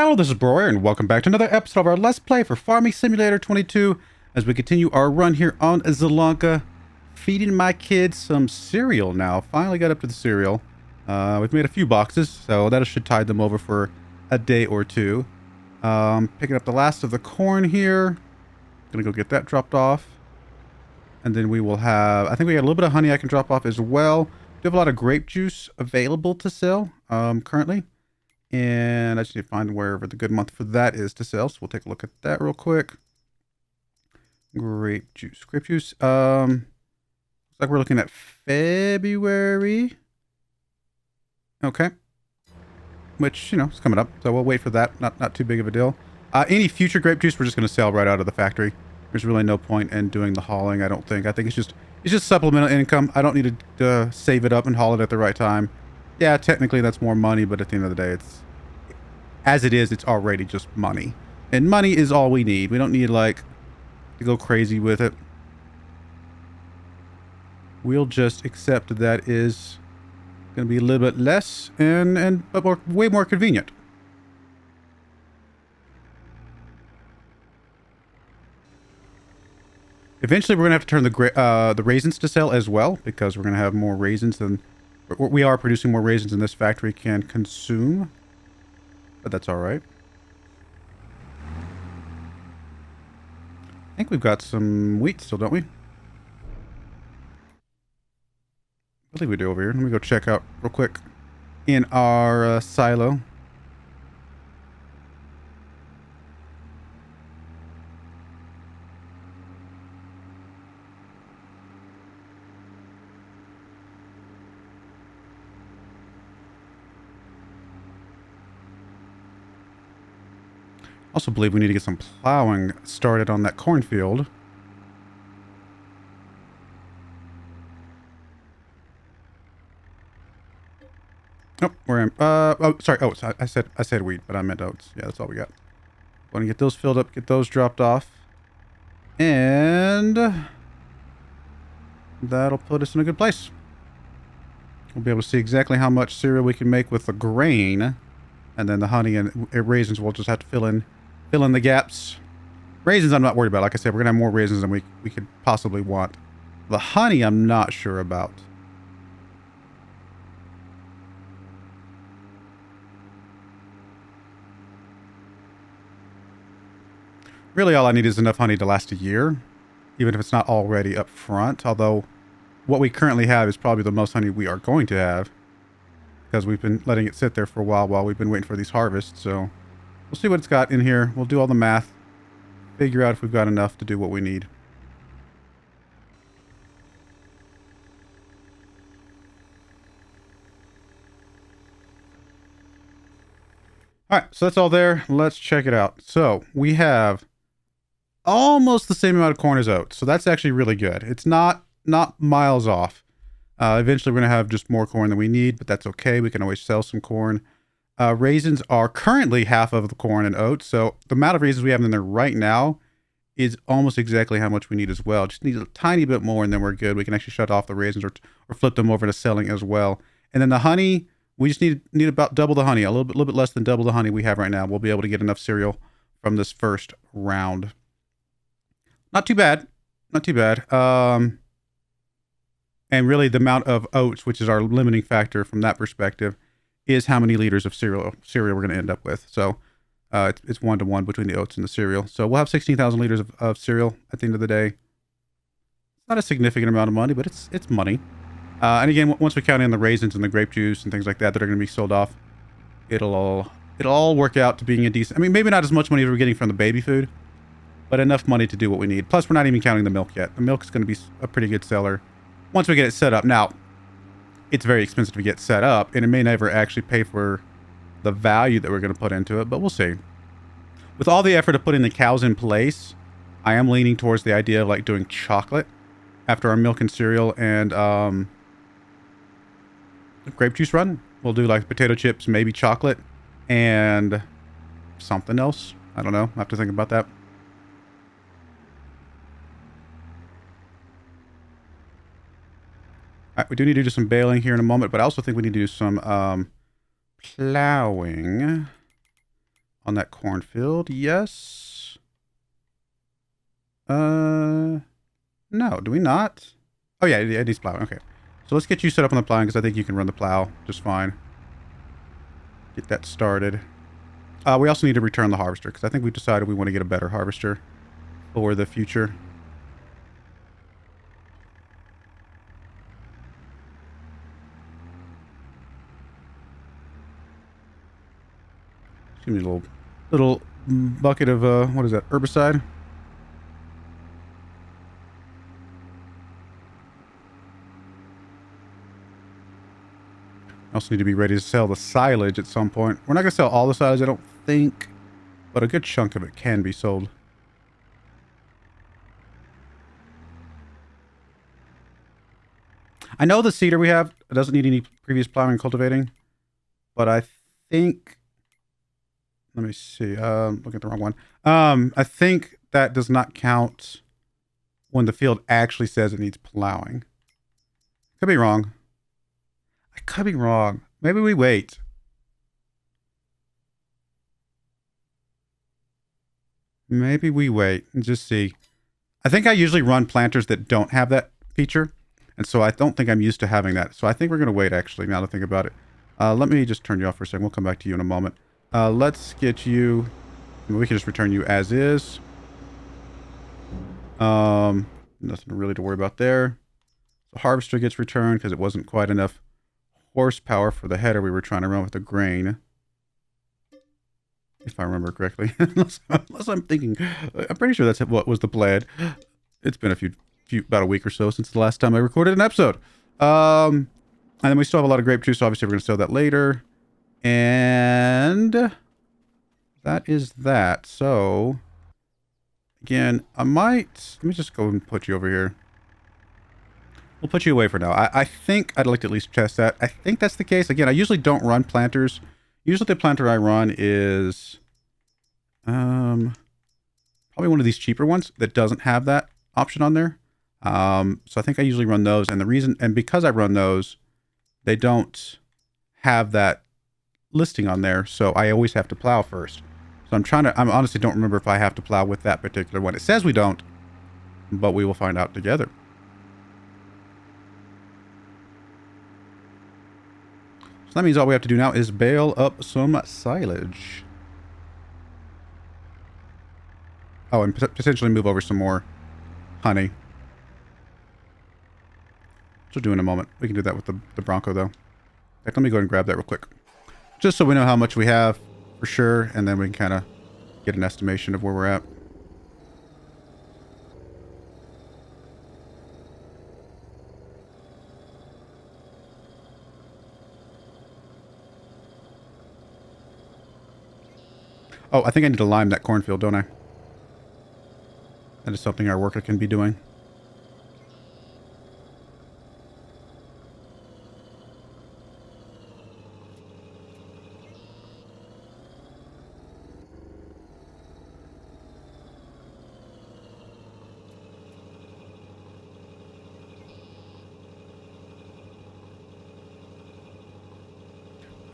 Hello, this is Broyar, and welcome back to another episode of our Let's Play for Farming Simulator 22 as we continue our run here on Zielonka, feeding my kids some cereal now. Finally got up to the cereal. We've made a few boxes, so that should tide them over for a day or two. Picking up the last of the corn here. Gonna go get that dropped off. And then we will have, I think we got a little bit of honey I can drop off as well. We have a lot of grape juice available to sell currently. And I just need to find wherever the good month for that is to sell. So we'll take a look at that real quick. Grape juice. Grape juice. Looks like we're looking at February. Okay. Which, you know, is coming up. So we'll wait for that. Not too big of a deal. Any future grape juice we're just going to sell right out of the factory. There's really no point in doing the hauling, I don't think. I think it's just supplemental income. I don't need to save it up and haul it at the right time. Yeah, technically that's more money, but at the end of the day, it's already just money. And money is all we need. We don't need, like, to go crazy with it. We'll just accept that is going to be a little bit less but way more convenient. Eventually, we're going to have to turn the raisins to sell as well, because we're going to have more raisins than... We are producing more raisins than this factory can consume. But that's alright. I think we've got some wheat still, don't we? I believe we do over here. Let me go check out real quick in our silo. Also believe we need to get some plowing started on that cornfield. Oh, we're in. Oh, sorry, oats. I said wheat, but I meant oats. Yeah, that's all we got. Want to get those filled up, get those dropped off, and that'll put us in a good place. We'll be able to see exactly how much cereal we can make with the grain, and then the honey and raisins we'll just have to fill in the gaps. Raisins I'm not worried about. Like I said, we're gonna have more raisins than we could possibly want. The honey I'm not sure about. Really all I need is enough honey to last a year, even if it's not already up front. Although what we currently have is probably the most honey we are going to have, because we've been letting it sit there for a while we've been waiting for these harvests. So we'll see what it's got in here. We'll do all the math, figure out if we've got enough to do what we need. All right, so that's all there. Let's check it out. So we have almost the same amount of corn as oats. So that's actually really good. It's not miles off. Eventually we're going to have just more corn than we need, but that's okay. We can always sell some corn. Raisins are currently half of the corn and oats, so the amount of raisins we have in there right now is almost exactly how much we need as well. Just need a tiny bit more, and then we're good. We can actually shut off the raisins or flip them over to selling as well. And then the honey, we just need about double the honey, a little bit less than double the honey we have right now. We'll be able to get enough cereal from this first round. Not too bad. Not too bad. And really the amount of oats, which is our limiting factor from that perspective, is how many liters of cereal we're going to end up with. So it's 1-to-1 between the oats and the cereal. So we'll have 16,000 liters of cereal at the end of the day. It's not a significant amount of money, but it's money. And again, once we count in the raisins and the grape juice and things like that that are going to be sold off, it'll all work out to being a decent... I mean, maybe not as much money as we're getting from the baby food, but enough money to do what we need. Plus, we're not even counting the milk yet. The milk is going to be a pretty good seller once we get it set up. Now, it's very expensive to get set up, and it may never actually pay for the value that we're going to put into it, but we'll see. With all the effort of putting the cows in place, I am leaning towards the idea of like doing chocolate after our milk and cereal and grape juice run. We'll do like potato chips, maybe chocolate, and something else. I don't know. I have to think about that. We do need to do some baling here in a moment, but I also think we need to do some plowing on that cornfield. Yes. No, do we not? Oh yeah, it needs plowing. Okay. So let's get you set up on the plowing because I think you can run the plow just fine. Get that started. We also need to return the harvester because I think we've decided we want to get a better harvester for the future. Give me a little bucket of what is that? Herbicide. I also need to be ready to sell the silage at some point. We're not going to sell all the silage, I don't think, but a good chunk of it can be sold. I know the cedar we have doesn't need any previous plowing and cultivating, but I think, let me see, looking at the wrong one. I think that does not count when the field actually says it needs plowing. Could be wrong. I could be wrong. Maybe we wait. Maybe we wait and just see. I think I usually run planters that don't have that feature. And so I don't think I'm used to having that. So I think we're going to wait, actually, now that I think about it. Let me just turn you off for a second. We'll come back to you in a moment. Let's get you... We can just return you as is. Nothing really to worry about there. The harvester gets returned because it wasn't quite enough horsepower for the header we were trying to run with the grain. If I remember correctly. unless I'm thinking... I'm pretty sure that's what was the plan. It's been about a week or so since the last time I recorded an episode. And then we still have a lot of grape juice, so obviously we're going to sell that later. And that is that. So, again, let me just go and put you over here. We'll put you away for now. I think I'd like to at least test that. I think that's the case. Again, I usually don't run planters. Usually the planter I run is probably one of these cheaper ones that doesn't have that option on there. So I think I usually run those, and because I run those, they don't have that listing on there, so I always have to plow first. So I honestly don't remember if I have to plow with that particular one. It says we don't, but we will find out together. So that means all we have to do now is bale up some silage. Oh, and potentially move over some more honey. Which we'll do in a moment. We can do that with the Bronco, though. In fact, let me go ahead and grab that real quick. Just so we know how much we have for sure, and then we can kind of get an estimation of where we're at. Oh, I think I need to lime that cornfield, don't I? That is something our worker can be doing.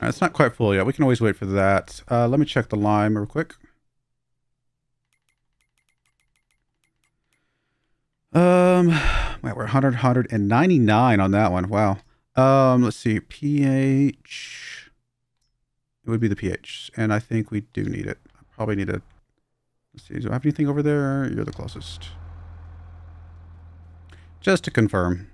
It's not quite full yet. We can always wait for that. Let me check the lime real quick. Wait, we're 199 on that one. Wow. Let's see. pH. It would be the pH. And I think we do need it. I probably need a... Let's see. Do I have anything over there? You're the closest. Just to confirm.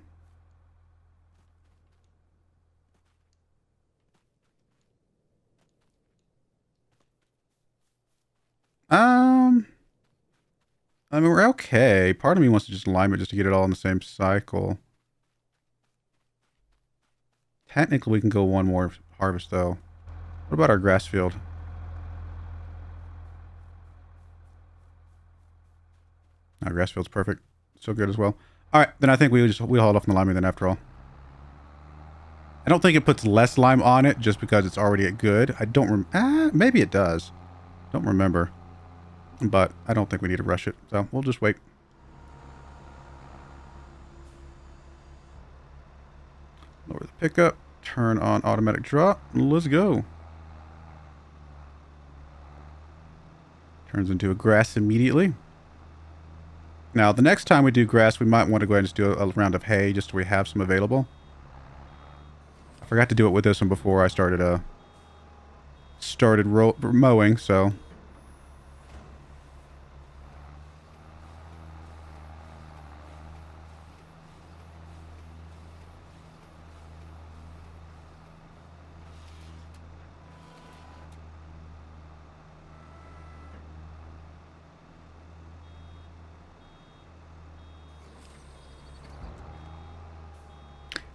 I mean, we're okay. Part of me wants to just lime it just to get it all in the same cycle. Technically, we can go one more harvest, though. What about our grass field? Our grass field's perfect. So good as well. All right, then I think we'll hold off on the liming then after all. I don't think it puts less lime on it just because it's already at good. I don't maybe it does. Don't remember. But I don't think we need to rush it, so we'll just wait. Lower the pickup, turn on automatic drop, and let's go. Turns into a grass immediately. Now, the next time we do grass, we might want to go ahead and just do a round of hay just so we have some available. I forgot to do it with this one before I started mowing, so...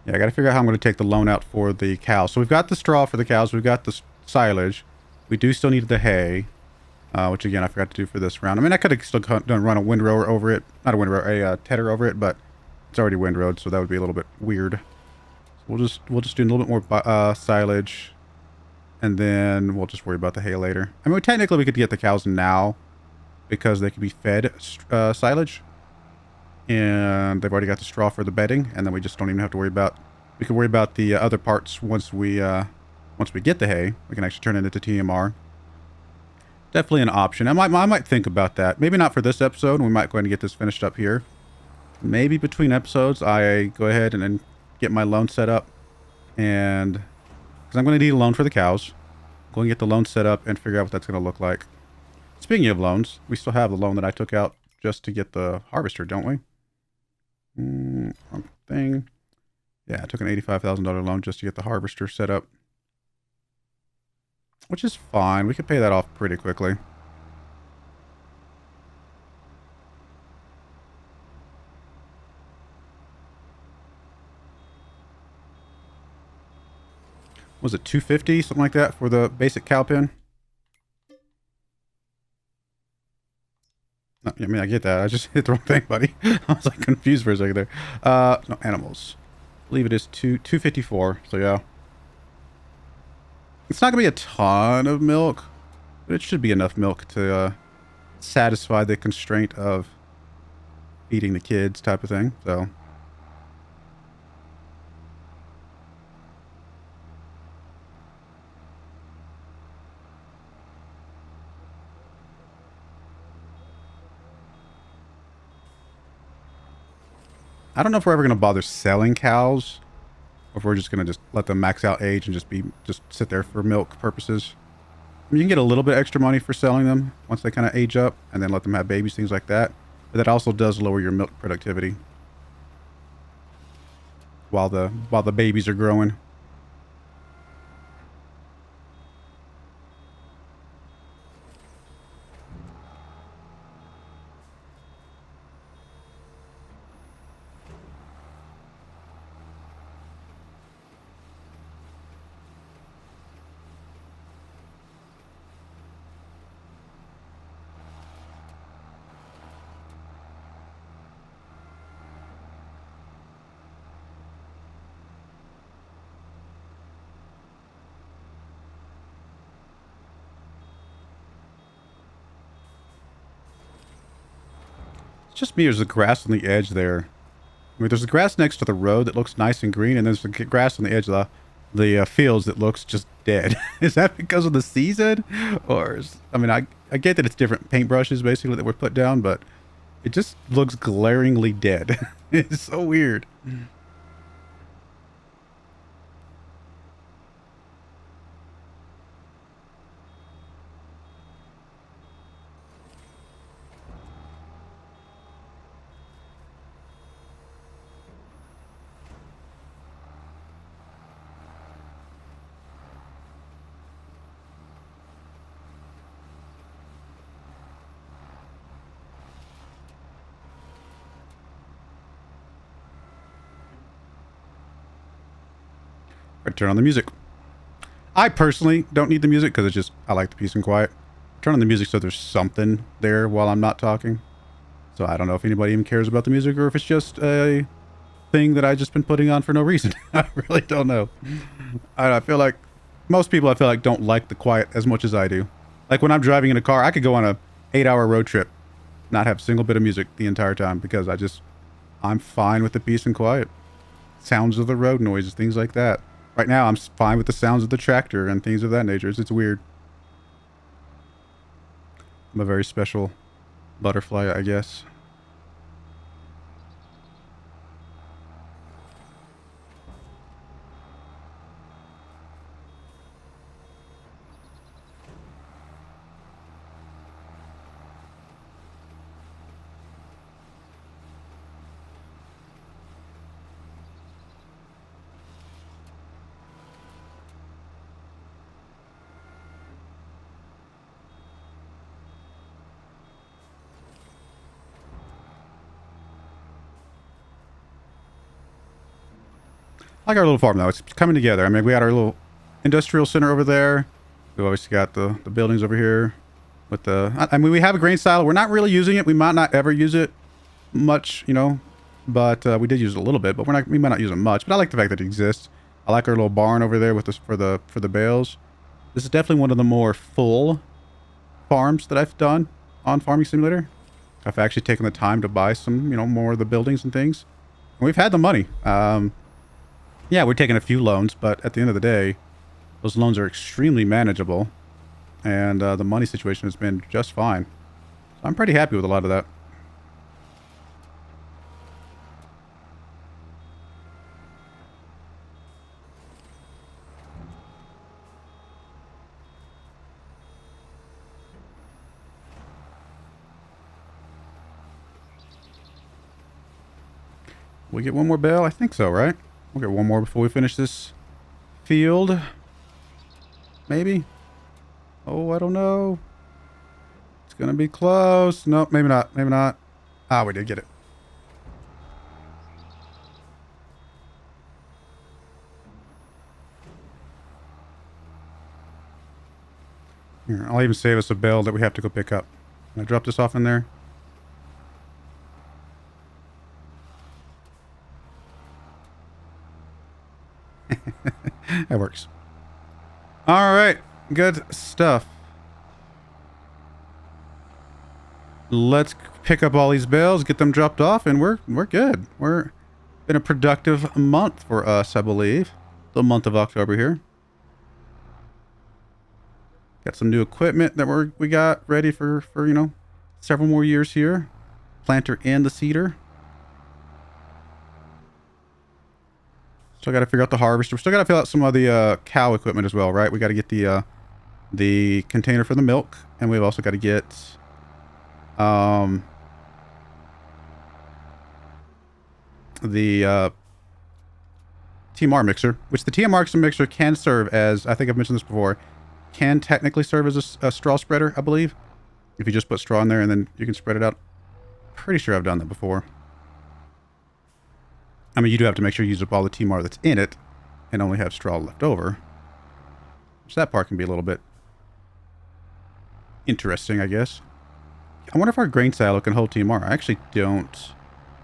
Yeah, I got to figure out how I'm going to take the loan out for the cows. So we've got the straw for the cows. We've got the silage. We do still need the hay, which again, I forgot to do for this round. I mean, I could have still run a windrower over it. Not a windrower, a tedder over it, but it's already windrowed, so that would be a little bit weird. So we'll just do a little bit more silage, and then we'll just worry about the hay later. I mean, technically we could get the cows now because they can be fed silage. And they've already got the straw for the bedding, and then we just don't even have to worry about... We can worry about the other parts once we get the hay. We can actually turn it into TMR. Definitely an option. I might think about that. Maybe not for this episode. We might go ahead and get this finished up here. Maybe between episodes, I go ahead and then get my loan set up. And... because I'm going to need a loan for the cows. Go and get the loan set up and figure out what that's going to look like. Speaking of loans, we still have the loan that I took out just to get the harvester, don't we? Wrong thing. Yeah, I took an $85,000 loan just to get the harvester set up. Which is fine. We could pay that off pretty quickly. Was it $250, something like that, for the basic cow pen? I mean, I get that. I just hit the wrong thing, buddy. I was like confused for a second there. No, animals. I believe it is $254. So yeah, it's not gonna be a ton of milk, but it should be enough milk to satisfy the constraint of feeding the kids, type of thing. So. I don't know if we're ever going to bother selling cows, or if we're just going to just let them max out age and just sit there for milk purposes. I mean, you can get a little bit extra money for selling them once they kind of age up, and then let them have babies, things like that. But that also does lower your milk productivity while the babies are growing. Just me, there's the grass on the edge there. I mean, there's the grass next to the road that looks nice and green, and there's the grass on the edge of the fields that looks just dead. Is that because of the season? Or I mean, I get that it's different paintbrushes basically that were put down, but it just looks glaringly dead. It's so weird. Turn on the music. I personally don't need the music because I like the peace and quiet. Turn on the music so there's something there while I'm not talking. So I don't know if anybody even cares about the music or if it's just a thing that I've just been putting on for no reason. I really don't know. I feel like most people don't like the quiet as much as I do. Like when I'm driving in a car, I could go on a 8-hour road trip, not have a single bit of music the entire time because I'm fine with the peace and quiet. Sounds of the road noises, things like that. Right now, I'm fine with the sounds of the tractor and things of that nature. It's weird. I'm a very special butterfly, I guess. I like our little farm, though. It's coming together. I mean, we got our little industrial center over there. We've obviously got the buildings over here. With the, I mean, we have a grain silo. We're not really using it. We might not ever use it much, you know, but we did use it a little bit. But we might not use it much. But I like the fact that it exists. I like our little barn over there with this for the bales. This is definitely one of the more full farms that I've done on Farming Simulator. I've actually taken the time to buy some, you know, more of the buildings and things. And we've had the money. Yeah, we're taking a few loans, but at the end of the day, those loans are extremely manageable, and the money situation has been just fine. So I'm pretty happy with a lot of that. We get one more bale? I think so, right? We'll get one more before we finish this field. Maybe? Oh, I don't know. It's gonna be close. Nope, maybe not. Maybe not. Ah, we did get it. Here, I'll even save us a bale that we have to go pick up. Can I drop this off in there? That works. All right, good stuff. Let's pick up all these bales, get them dropped off, and we're good. We're been a productive month for us, I believe. The month of October here. Got some new equipment that we got ready for you know, several more years here. Planter and the seeder. Still got to figure out the harvester. We still got to fill out some of the cow equipment as well, right? We got to get the container for the milk, and we've also got to get the TMR mixer, which the TMR mixer can serve as, I think I've mentioned this before, can technically serve as a straw spreader, I believe. If you just put straw in there and then you can spread it out. Pretty sure I've done that before. I mean, you do have to make sure you use up all the TMR that's in it and only have straw left over. So that part can be a little bit interesting, I guess. I wonder if our grain silo can hold TMR. I actually don't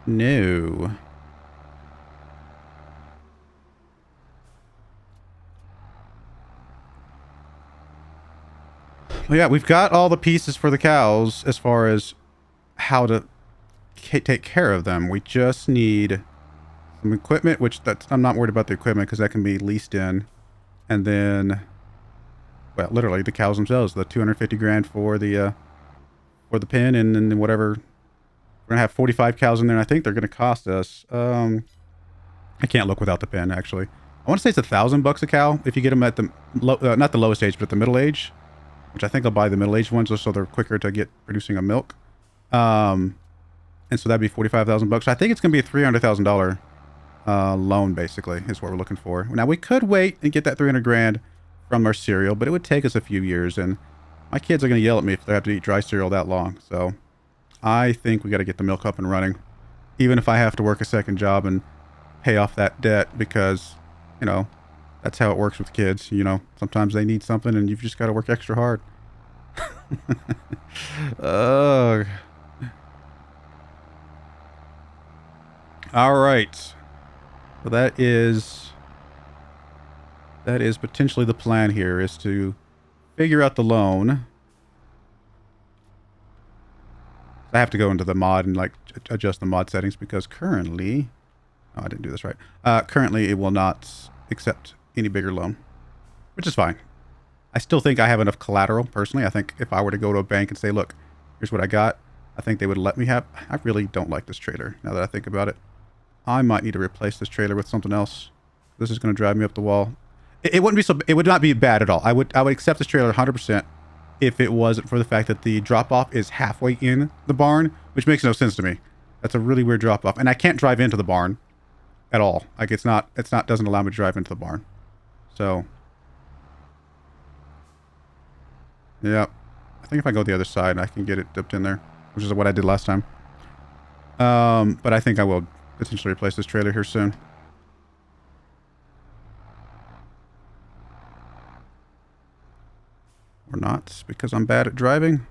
know. Well, yeah, we've got all the pieces for the cows as far as how to take care of them. We just need some equipment, I'm not worried about the equipment because that can be leased in. And then, well, literally the cows themselves, the 250 grand for the pen, and then whatever. We're gonna have 45 cows in there, and I think they're gonna cost us. I can't look without the pen, actually. I want to say it's $1,000 a cow if you get them at the not the lowest age, but the middle age, which I think I'll buy the middle aged ones just so they're quicker to get producing a milk. And so that'd be $45,000. So I think it's gonna be a $300,000 loan, basically, is what we're looking for. Now we could wait and get that 300 grand from our cereal, but it would take us a few years, and my kids are going to yell at me if they have to eat dry cereal that long. So I think we got to get the milk up and running, even if I have to work a second job and pay off that debt, because, you know, that's how it works with kids. You know, sometimes they need something and you've just got to work extra hard. All right. So that is potentially the plan here, is to figure out the loan. I have to go into the mod and like adjust the mod settings, because currently, oh, I didn't do this right. Currently it will not accept any bigger loan, which is fine. I still think I have enough collateral, personally. I think if I were to go to a bank and say, look, here's what I got, I think they would let me have... I really don't like this trailer, now that I think about it. I might need to replace this trailer with something else. This is going to drive me up the wall. It wouldn't be so... It would not be bad at all. I would accept this trailer 100% if it wasn't for the fact that the drop-off is halfway in the barn, which makes no sense to me. That's a really weird drop-off. And I can't drive into the barn at all. Like, it's not... doesn't allow me to drive into the barn. So... yeah. I think if I go the other side, I can get it dipped in there, which is what I did last time. But I think I will potentially replace this trailer here soon. Or not, because I'm bad at driving.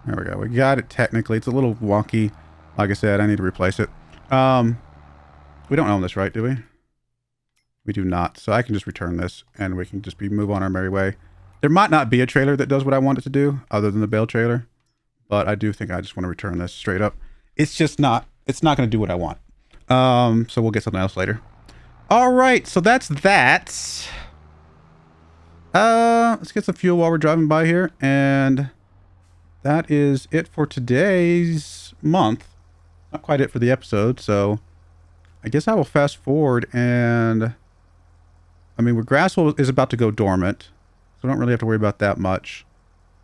There we go. We got it technically. It's a little wonky. Like I said, I need to replace it. We don't own this, right? Do we? We do not. So I can just return this and we can just move on our merry way. There might not be a trailer that does what I want it to do other than the bale trailer. But I do think I just want to return this straight up. It's just not, it's not going to do what I want. So we'll get something else later. All right. So that's that. Let's get some fuel while we're driving by here. And that is it for today's month. Not quite it for the episode. So I guess I will fast forward and... I mean, grass is about to go dormant, so I don't really have to worry about that much.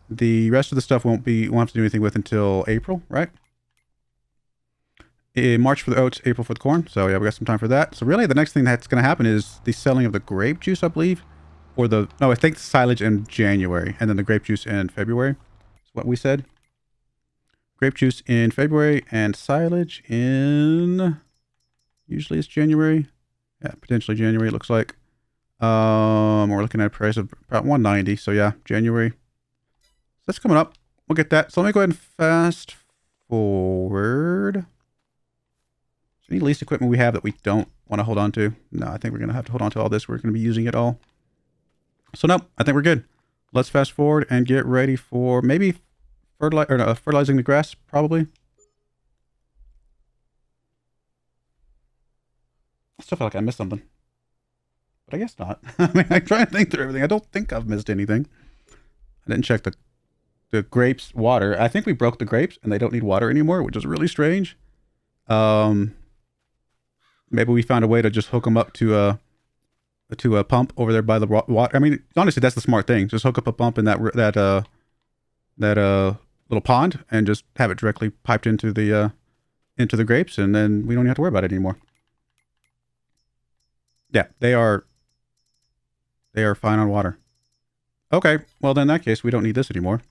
The rest of the stuff won't have to do anything with until April, right? March for the oats, April for the corn. So yeah, we got some time for that. So really, the next thing that's going to happen is the selling of the grape juice, I believe, or I think the silage in January, and then the grape juice in February. That's what we said. Grape juice in February and silage in usually it's January. Yeah, potentially January. It looks like. We're looking at a price of about 190. So yeah, January. That's coming up. We'll get that. So let me go ahead and fast forward. Is there any lease equipment we have that we don't want to hold on to? No, I think we're going to have to hold on to all this. We're going to be using it all. So no, I think we're good. Let's fast forward and get ready for maybe fertilizing the grass, probably. I still feel like I missed something. But I guess not. I mean, I try to think through everything. I don't think I've missed anything. I didn't check the grapes water. I think we broke the grapes and they don't need water anymore, which is really strange. Maybe we found a way to just hook them up to a pump over there by the water. I mean, honestly, that's the smart thing. Just hook up a pump in that little pond and just have it directly piped into the grapes, and then we don't have to worry about it anymore. Yeah, they are fine on water. Okay, well then in that case, we don't need this anymore.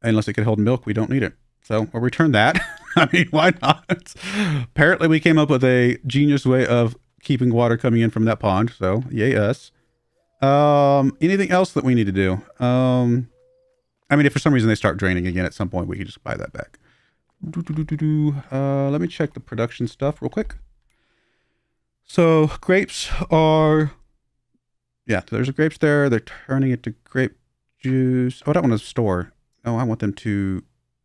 Unless it can hold milk, we don't need it. So we'll return that. I mean, why not? Apparently we came up with a genius way of keeping water coming in from that pond. So yay us. Anything else that we need to do? I mean, if for some reason they start draining again at some point, we can just buy that back. Let me check the production stuff real quick. So grapes are, yeah, there's grapes there. They're turning it to grape juice. Oh, I don't want to store. No, I want them to,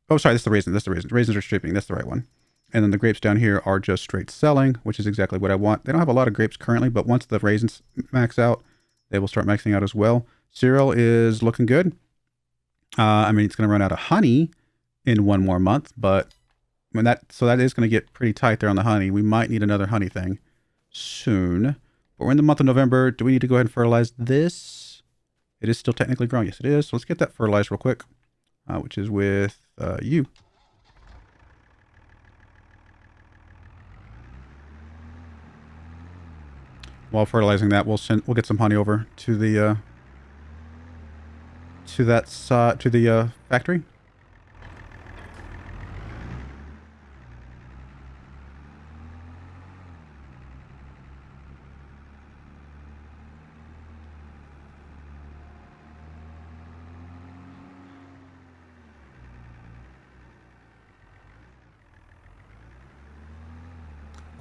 oh, sorry, that's the raisin. That's the raisin. Raisins are stripping. That's the right one. And then the grapes down here are just straight selling, which is exactly what I want. They don't have a lot of grapes currently, but once the raisins max out, they will start maxing out as well. Cereal is looking good. I mean, it's going to run out of honey in one more month, but when that is going to get pretty tight there on the honey. We might need another honey thing soon, but we're in the month of November. Do we need to go ahead and fertilize this? It is still technically growing. Yes, it is. So let's get that fertilized real quick, which is with you. While fertilizing that, we'll get some honey over to the factory.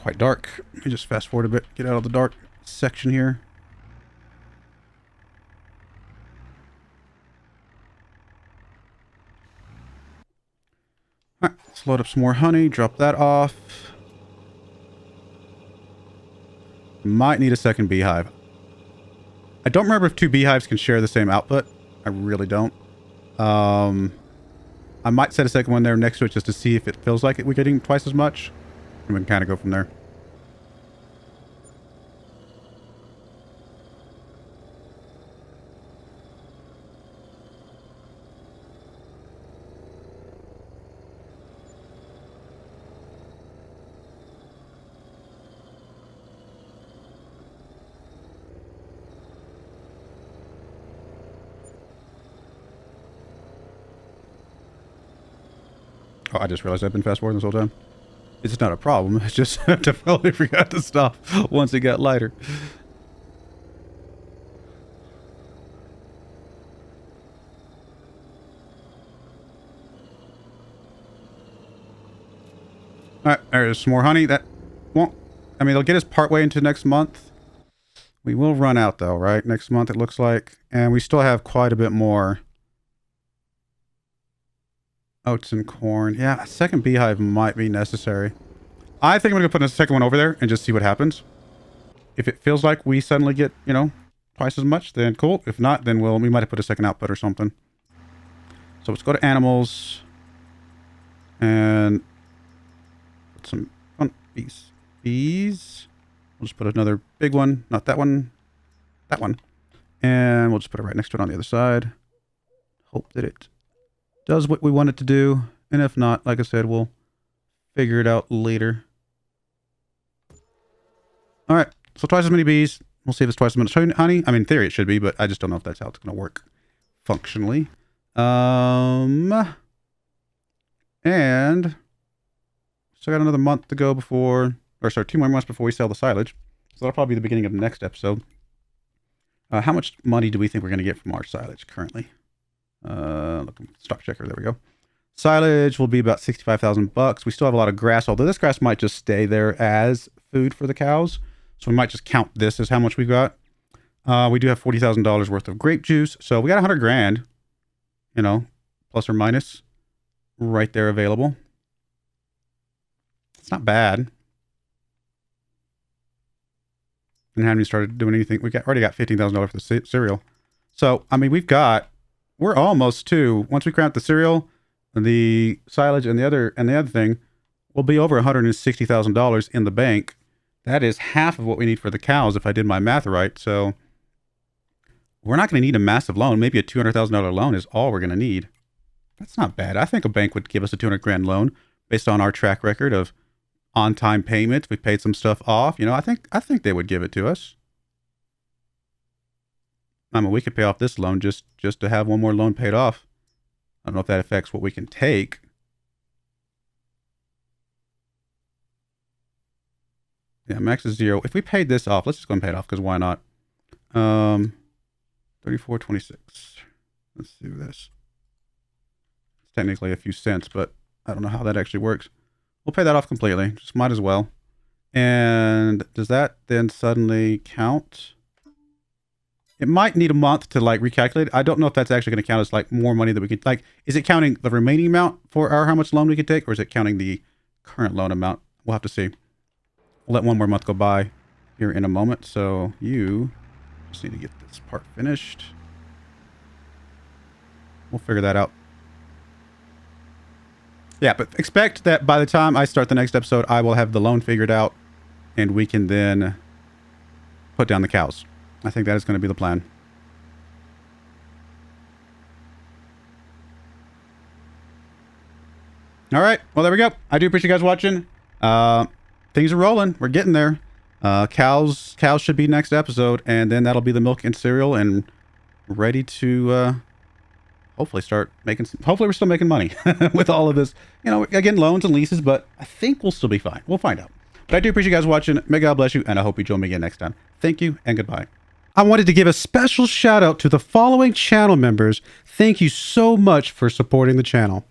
Quite dark. Let me just fast forward a bit, get out of the dark section here. All right, let's load up some more honey, drop that off. Might need a second beehive. I don't remember if two beehives can share the same output. I really don't. I might set a second one there next to it just to see if it feels like we're getting twice as much. And we can kind of go from there. Oh, I just realized I've been fast forwarding this whole time. It's not a problem. It's just I totally forgot to stop once it got lighter. Alright, there's some more honey. That won't... I mean, they'll get us partway into next month. We will run out, though, right? Next month, it looks like. And we still have quite a bit more oats and corn. Yeah, a second beehive might be necessary. I think I'm going to put a second one over there and just see what happens. If it feels like we suddenly get, you know, twice as much, then cool. If not, then we might have put a second output or something. So let's go to animals. And put some bees. Bees. We'll just put another big one. Not that one. That one. And we'll just put it right next to it on the other side. Hope that it does what we want it to do. And if not, like I said, we'll figure it out later. All right. So twice as many bees. We'll see if it's twice as much honey. I mean, in theory it should be, but I just don't know if that's how it's going to work functionally. And still got another month to go before, or sorry, 2 more months before we sell the silage. So that'll probably be the beginning of the next episode. How much money do we think we're going to get from our silage currently? Look, stock checker. There we go. Silage will be about 65,000 bucks. We still have a lot of grass, although this grass might just stay there as food for the cows. So we might just count this as how much we've got. We do have $40,000 worth of grape juice. So we got 100 grand, you know, plus or minus right there available. It's not bad. And haven't even started doing anything. Already got $15,000 for the cereal. So, I mean, we're almost to, once we count the cereal, the silage, and the other thing, we'll be over $160,000 in the bank. That is half of what we need for the cows if I did my math right. So we're not going to need a massive loan. Maybe a $200,000 loan is all we're going to need. That's not bad. I think a bank would give us a 200 grand loan based on our track record of on-time payments. We paid some stuff off. You know, I think they would give it to us. I mean, we could pay off this loan just to have one more loan paid off. I don't know if that affects what we can take. Yeah, max is 0. If we paid this off, let's just go and pay it off, because why not? 34.26. Let's do this. It's technically a few cents, but I don't know how that actually works. We'll pay that off completely. Just might as well. And does that then suddenly count? It might need a month to like recalculate. I don't know if that's actually going to count as like more money that we could like. Is it counting the remaining amount for how much loan we could take, or is it counting the current loan amount? We'll have to see. We'll let one more month go by here in a moment. So you just need to get this part finished. We'll figure that out. Yeah, but expect that by the time I start the next episode, I will have the loan figured out, and we can then put down the cows. I think that is going to be the plan. All right. Well, there we go. I do appreciate you guys watching. Things are rolling. We're getting there. Cows should be next episode, and then that'll be the milk and cereal, and ready to hopefully start making. Hopefully, we're still making money with all of this. You know, again, loans and leases, but I think we'll still be fine. We'll find out. But I do appreciate you guys watching. May God bless you, and I hope you join me again next time. Thank you, and goodbye. I wanted to give a special shout out to the following channel members. Thank you so much for supporting the channel.